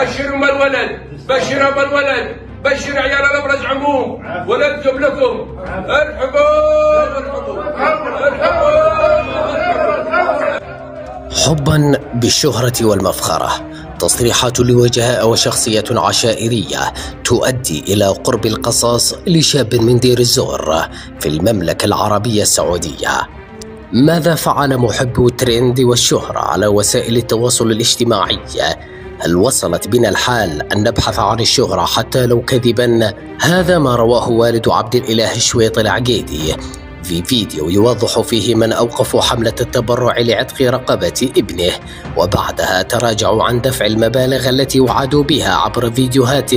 بشر الولد، بشر ابو الولد، بشر عيال الابرز عموم، ولدتم لكم. ارحبوا ارحبوا ارحبوا. حبا بالشهرة والمفخرة، تصريحات لوجهاء وشخصية عشائرية تؤدي إلى قرب القصاص لشاب من دير الزور في المملكة العربية السعودية. ماذا فعل محبو الترند والشهرة على وسائل التواصل الاجتماعي؟ هل وصلت بنا الحال أن نبحث عن الشهرة حتى لو كذبا؟ هذا ما رواه والد عبد الإله الشويط العقيدي في فيديو يوضح فيه من أوقفوا حملة التبرع لعتق رقبة ابنه، وبعدها تراجعوا عن دفع المبالغ التي وعدوا بها عبر فيديوهات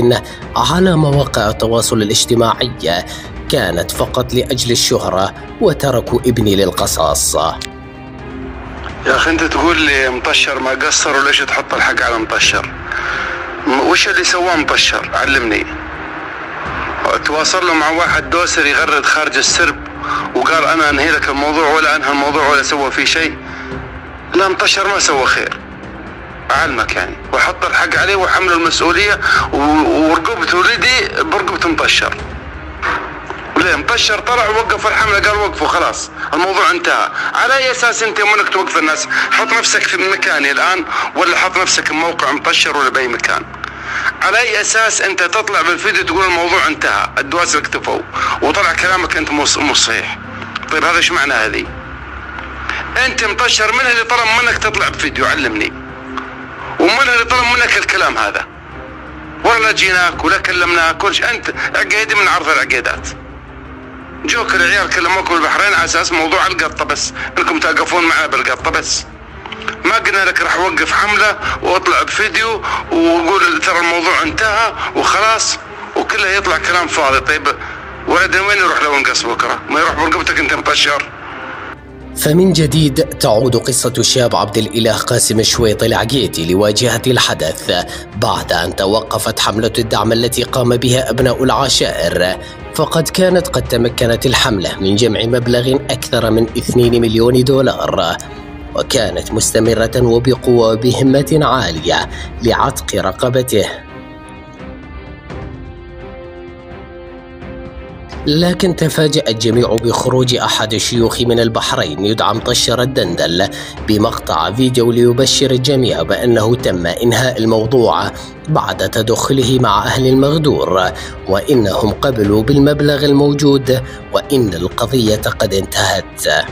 على مواقع التواصل الاجتماعي كانت فقط لأجل الشهرة، وتركوا ابني للقصاص. يا أخي أنت تقول لي مطشر ما قصر، وليش تحط الحق على مطشر؟ وش اللي سواه مطشر؟ علمني. تواصل له مع واحد دوسر يغرد خارج السرب وقال أنا أنهي لك الموضوع، ولا أنهى الموضوع ولا سوى فيه شيء. لا، مطشر ما سوى خير، أعلمك يعني. وحط الحق عليه وحمله المسؤولية، ورقبته ولدي برقبة مطشر. ليه؟ مطشر طلع ووقف الحملة، قال وقفوا خلاص الموضوع انتهى. على اي اساس انت منك توقف الناس؟ حط نفسك في مكاني الان، ولا حط نفسك في موقع مطشر ولا باي مكان. على اي اساس انت تطلع بالفيديو تقول الموضوع انتهى، الدواسر اكتفوا، وطلع كلامك انت مو صحيح؟ طيب هذا ايش معنى هذه؟ انت مطشر، من اللي طلب منك تطلع بفيديو؟ علمني. ومن اللي طلب منك الكلام هذا؟ ولا جيناك ولا كلمناك ولا شيء. انت عقيدي من عرض العقيدات. جوك العيال كلموكم البحرين على اساس موضوع القطه بس، انكم توقفون معنا بالقطه بس. ما قلنا لك راح اوقف حمله واطلع بفيديو وقول ترى الموضوع انتهى وخلاص، وكله يطلع كلام فاضي. طيب ولدنا وين يروح لو انقص بكره؟ ما يروح برقبتك انت مطشر. فمن جديد تعود قصة الشاب عبد الإله قاسم الشويط العقيدي لواجهة الحدث بعد أن توقفت حملة الدعم التي قام بها أبناء العشائر، فقد كانت قد تمكنت الحملة من جمع مبلغ أكثر من 2 مليون دولار، وكانت مستمرة وبقوة وبهمة عالية لعتق رقبته. لكن تفاجأ الجميع بخروج أحد الشيوخ من البحرين يدعى مطشر الدندل بمقطع فيديو ليبشر الجميع بأنه تم إنهاء الموضوع بعد تدخله مع أهل المغدور، وإنهم قبلوا بالمبلغ الموجود وإن القضية قد انتهت.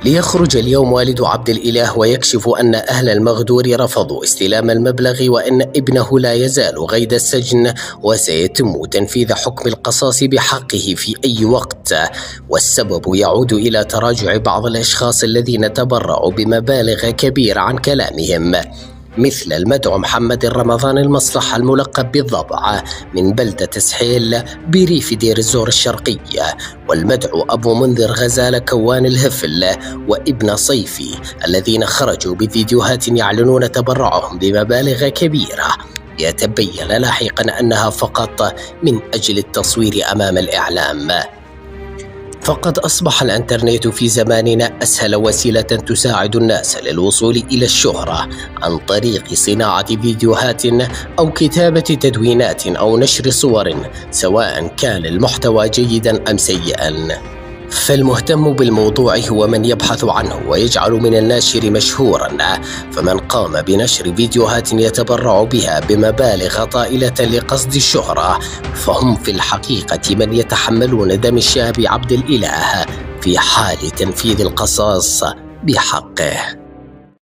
ليخرج اليوم والد عبد الإله ويكشف أن أهل المغدور رفضوا استلام المبلغ، وأن ابنه لا يزال قيد السجن وسيتم تنفيذ حكم القصاص بحقه في أي وقت، والسبب يعود إلى تراجع بعض الأشخاص الذين تبرعوا بمبالغ كبيرة عن كلامهم، مثل المدعو محمد رمضان المصلحة الملقب بالضبع من بلدة سحيل بريف دير الزور الشرقية، والمدعو أبو منذر غزالة كوان الهفل وابن صيفي، الذين خرجوا بفيديوهات يعلنون تبرعهم بمبالغ كبيرة يتبين لاحقا أنها فقط من أجل التصوير أمام الإعلام. فقد أصبح الإنترنت في زماننا أسهل وسيلة تساعد الناس للوصول إلى الشهرة عن طريق صناعة فيديوهات أو كتابة تدوينات أو نشر صور، سواء كان المحتوى جيدا أم سيئا. فالمهتم بالموضوع هو من يبحث عنه ويجعل من الناشر مشهورا، فمن قام بنشر فيديوهات يتبرع بها بمبالغ طائلة لقصد الشهرة فهم في الحقيقة من يتحملون دم الشاب عبد الإله في حال تنفيذ القصاص بحقه.